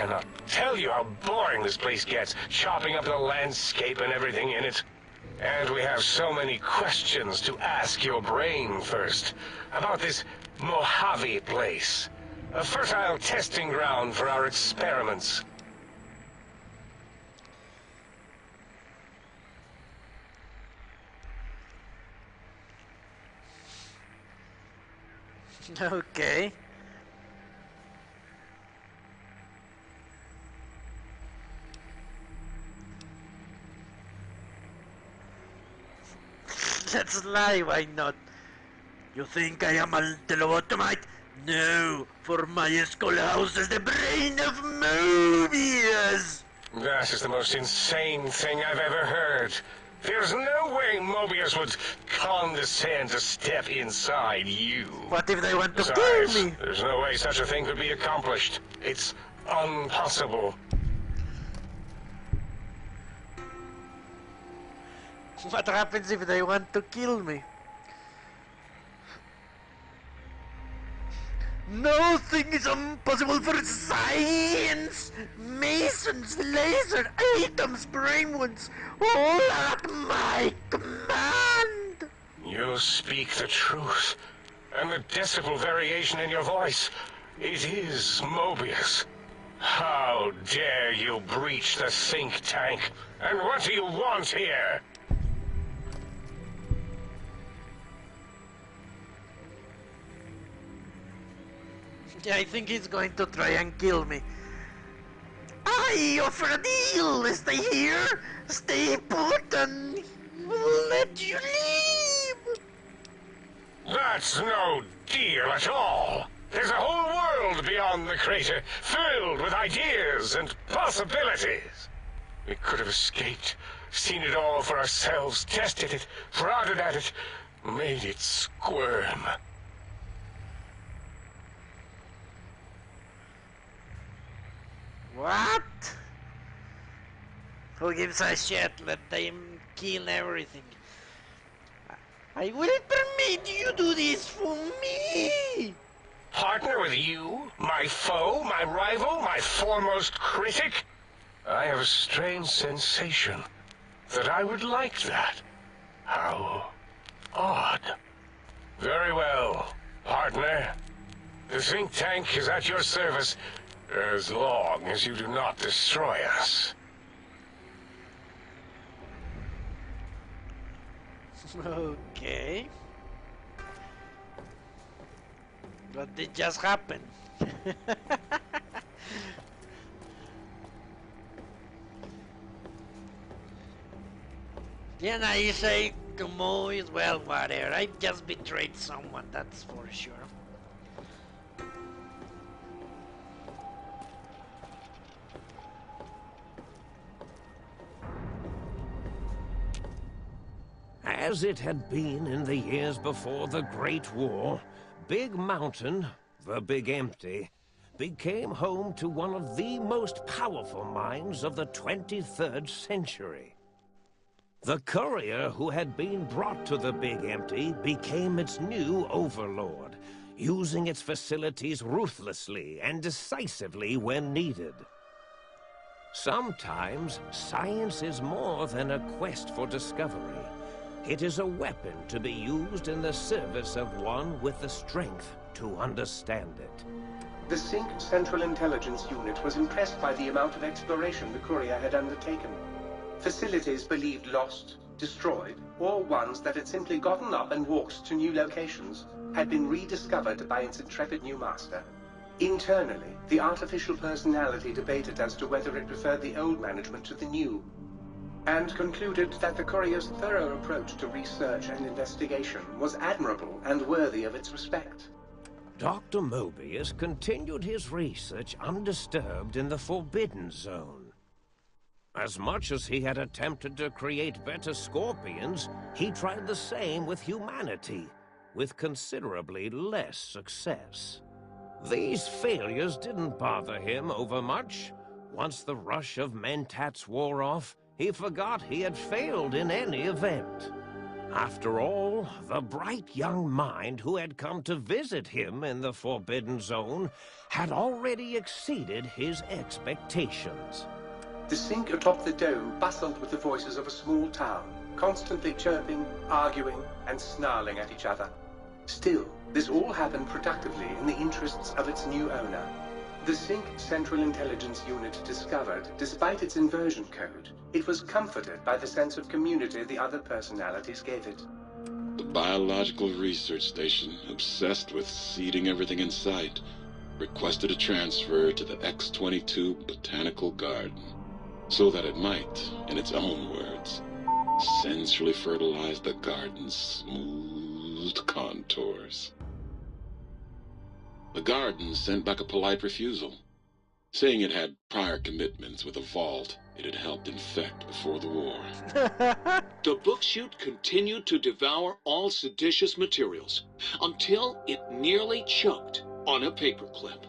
cannot tell you how boring this place gets, chopping up the landscape and everything in it. And we have so many questions to ask your brain first about this Mojave place, a fertile testing ground for our experiments. Okay. Let's lie, why not? You think I am a teleautomate? No, for my skull houses the brain of Mobius! That is the most insane thing I've ever heard. There's no way Mobius would condescend to step inside you. What if they want to Besides, kill me? there's no way such a thing could be accomplished. It's unpossible. What happens if they want to kill me? Nothing is impossible for science! Masons, laser, atoms, brain wounds, all are at my command! You speak the truth. And the decibel variation in your voice, it is Mobius. How dare you breach the think tank? And what do you want here? I think he's going to try and kill me. I offer a deal! Stay here, stay put, and we'll let you leave! That's no deal at all. There's a whole world beyond the crater, filled with ideas and possibilities. We could have escaped, seen it all for ourselves, tested it, prodded at it, made it squirm. What? Who gives a shit? Let them kill everything. I will permit you do this for me! Partner with you? My foe? My rival? My foremost critic? I have a strange sensation that I would like that. How odd. Very well, partner. The think tank is at your service as long as you do not destroy us. Okay. What did just happen? Yeah, now you say Mobius, well, whatever. I just betrayed someone, that's for sure. As it had been in the years before the Great War, Big Mountain, the Big Empty, became home to one of the most powerful minds of the 23rd century. The courier who had been brought to the Big Empty became its new overlord, using its facilities ruthlessly and decisively when needed. Sometimes, science is more than a quest for discovery. It is a weapon to be used in the service of one with the strength to understand it. The Sync Central Intelligence Unit was impressed by the amount of exploration the courier had undertaken. Facilities believed lost, destroyed, or ones that had simply gotten up and walked to new locations had been rediscovered by its intrepid new master. Internally, the artificial personality debated as to whether it preferred the old management to the new, and concluded that the courier's thorough approach to research and investigation was admirable and worthy of its respect. Dr. Mobius continued his research undisturbed in the Forbidden Zone. As much as he had attempted to create better scorpions, he tried the same with humanity, with considerably less success. These failures didn't bother him overmuch. Once the rush of mentats wore off, he forgot he had failed in any event. After all, the bright young mind who had come to visit him in the Forbidden Zone had already exceeded his expectations. The sink atop the dome bustled with the voices of a small town, constantly chirping, arguing, and snarling at each other. Still, this all happened productively in the interests of its new owner. The Sync Central Intelligence Unit discovered, despite its inversion code, it was comforted by the sense of community the other personalities gave it. The biological research station, obsessed with seeding everything in sight, requested a transfer to the X-22 Botanical Garden, so that it might, in its own words, sensually fertilize the garden's smooth contours. The garden sent back a polite refusal, saying it had prior commitments with a vault it had helped infect before the war. The book chute continued to devour all seditious materials until it nearly choked on a paperclip.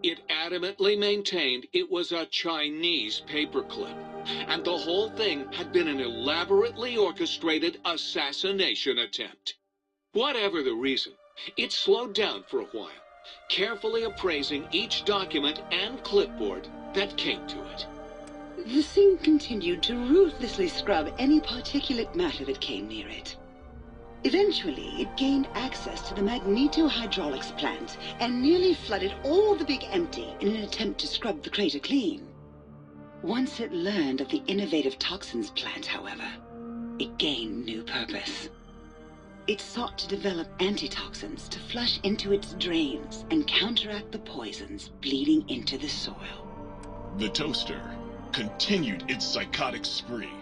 It adamantly maintained it was a Chinese paperclip, and the whole thing had been an elaborately orchestrated assassination attempt. Whatever the reason, it slowed down for a while, carefully appraising each document and clipboard that came to it. The thing continued to ruthlessly scrub any particulate matter that came near it. Eventually, it gained access to the magneto-hydraulics plant and nearly flooded all the Big Empty in an attempt to scrub the crater clean. Once it learned of the innovative toxins plant, however, it gained new purpose. It sought to develop antitoxins to flush into its drains and counteract the poisons bleeding into the soil. The toaster continued its psychotic spree,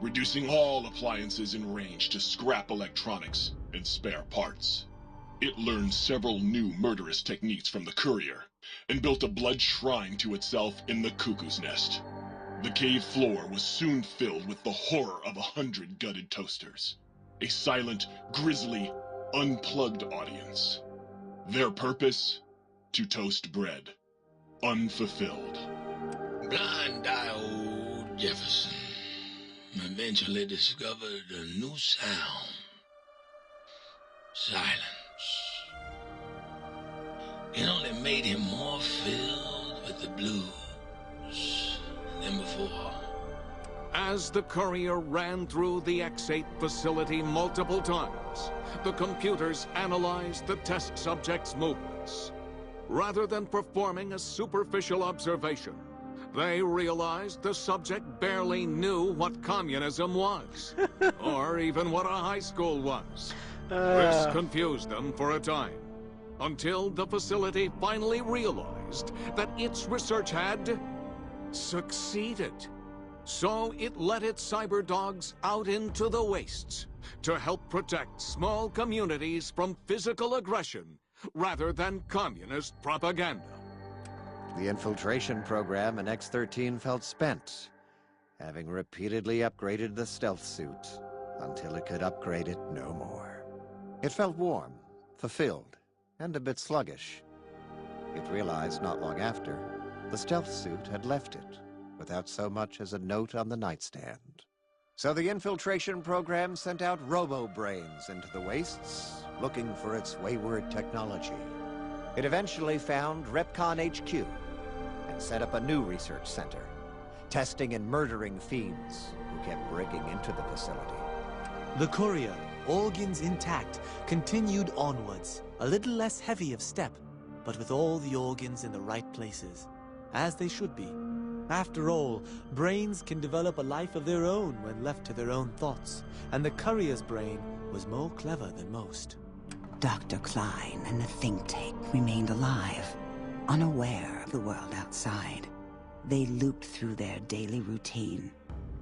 reducing all appliances in range to scrap electronics and spare parts. It learned several new murderous techniques from the courier and built a blood shrine to itself in the cuckoo's nest. The cave floor was soon filled with the horror of 100 gutted toasters. A silent, grisly, unplugged audience. Their purpose? To toast bread. Unfulfilled. Blind-eye old Jefferson eventually discovered a new sound. Silence. It only made him more filled with the blues than before. As the courier ran through the X-8 facility multiple times, the computers analyzed the test subject's movements. Rather than performing a superficial observation, they realized the subject barely knew what communism was, or even what a high school was. This confused them for a time, until the facility finally realized that its research had succeeded. So it let its cyber dogs out into the wastes to help protect small communities from physical aggression rather than communist propaganda. The infiltration program in X-13 felt spent, having repeatedly upgraded the stealth suit until it could upgrade it no more. It felt warm, fulfilled, and a bit sluggish. It realized not long after, the stealth suit had left it, without so much as a note on the nightstand. So the infiltration program sent out robo-brains into the wastes, looking for its wayward technology. It eventually found Repcon HQ and set up a new research center, testing and murdering fiends who kept breaking into the facility. The courier, organs intact, continued onwards, a little less heavy of step, but with all the organs in the right places, as they should be. After all, brains can develop a life of their own when left to their own thoughts, and the courier's brain was more clever than most. Dr. Klein and the think tank remained alive, unaware of the world outside. They looped through their daily routine,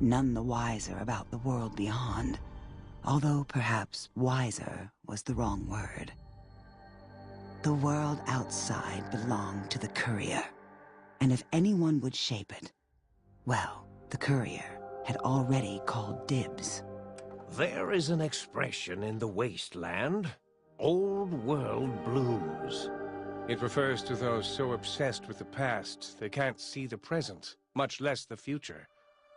none the wiser about the world beyond, although perhaps wiser was the wrong word. The world outside belonged to the courier. And if anyone would shape it, well, the courier had already called dibs. There is an expression in the wasteland, old world blues. It refers to those so obsessed with the past they can't see the present, much less the future,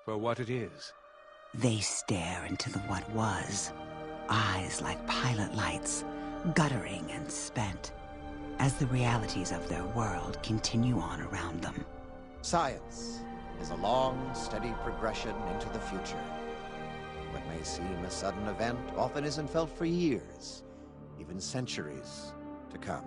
for what it is. They stare into the what was, eyes like pilot lights, guttering and spent, as the realities of their world continue on around them. Science is a long, steady progression into the future. What may seem a sudden event often isn't felt for years, even centuries to come.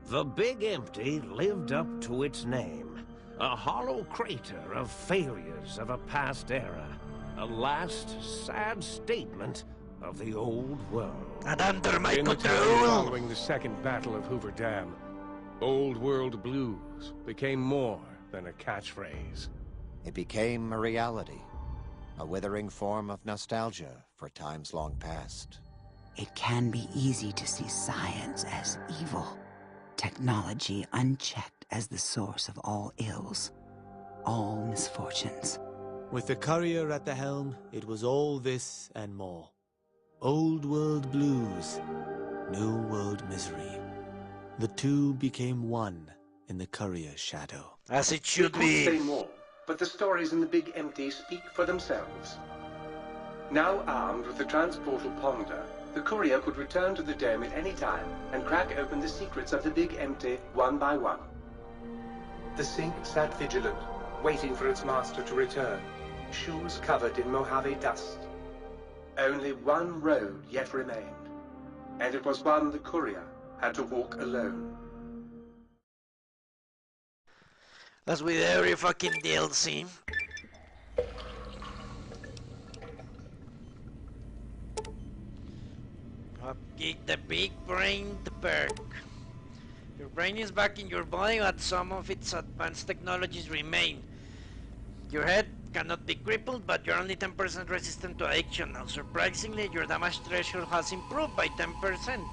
The Big Empty lived up to its name. A hollow crater of failures of a past era. A last, sad statement of the old world. And under my In the time control! following the Second Battle of Hoover Dam, Old World Blues became more than a catchphrase. It became a reality, a withering form of nostalgia for times long past. It can be easy to see science as evil, technology unchecked as the source of all ills, all misfortunes. With the courier at the helm, it was all this and more. Old world blues, new world misery. The two became one in the courier's shadow. As it should We could say be. more, but the stories in the Big Empty speak for themselves. Now armed with the transportal ponder, the courier could return to the dome at any time and crack open the secrets of the Big Empty one by one. The sink sat vigilant, waiting for its master to return, shoes covered in Mojave dust. Only one road yet remained, and it was one the courier had to walk alone. As with every fucking DLC. Update the big brain perk. Your brain is back in your body, but some of its advanced technologies remain. Your head cannot be crippled, but you're only 10% resistant to addiction. Now, surprisingly, your damage threshold has improved by 10%.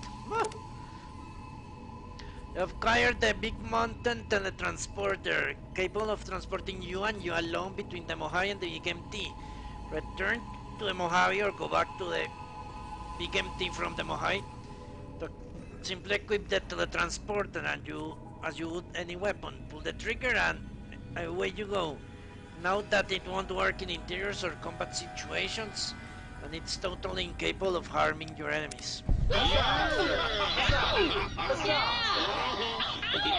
You have acquired the Big Mountain teletransporter, capable of transporting you and you alone between the Mojave and the Big Empty. Return to the Mojave or go back to the Big Empty from the Mojave. Simply equip the teletransporter and as you would any weapon. Pull the trigger and away you go. Note that it won't work in interiors or combat situations, and it's totally incapable of harming your enemies. If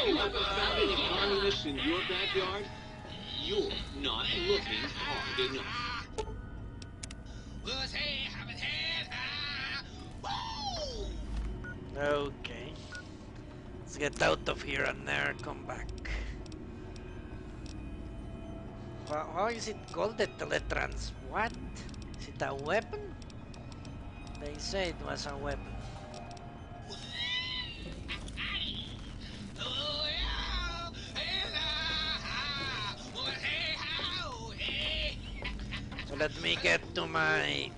you haven't found any communists in your backyard, you're not looking hard enough. Okay. Let's get out of here and never come back. How is it called? The teletrans... What? Is it a weapon? They say it was a weapon. So let me get to my...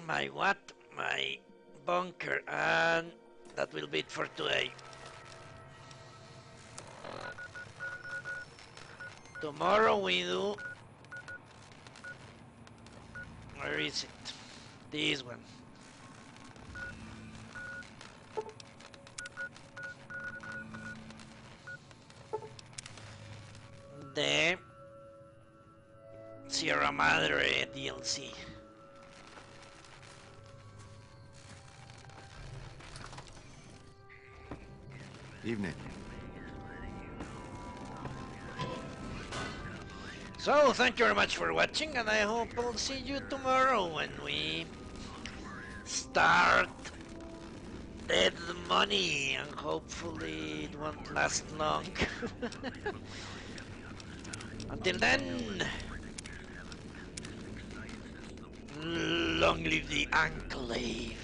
My what? My bunker, and that will be it for today. Tomorrow we do... Where is it? This one. The Sierra Madre DLC. Evening. So, thank you very much for watching, and I hope I'll see you tomorrow when we start Dead Money, and hopefully it won't last long. Until then, long live the Enclave.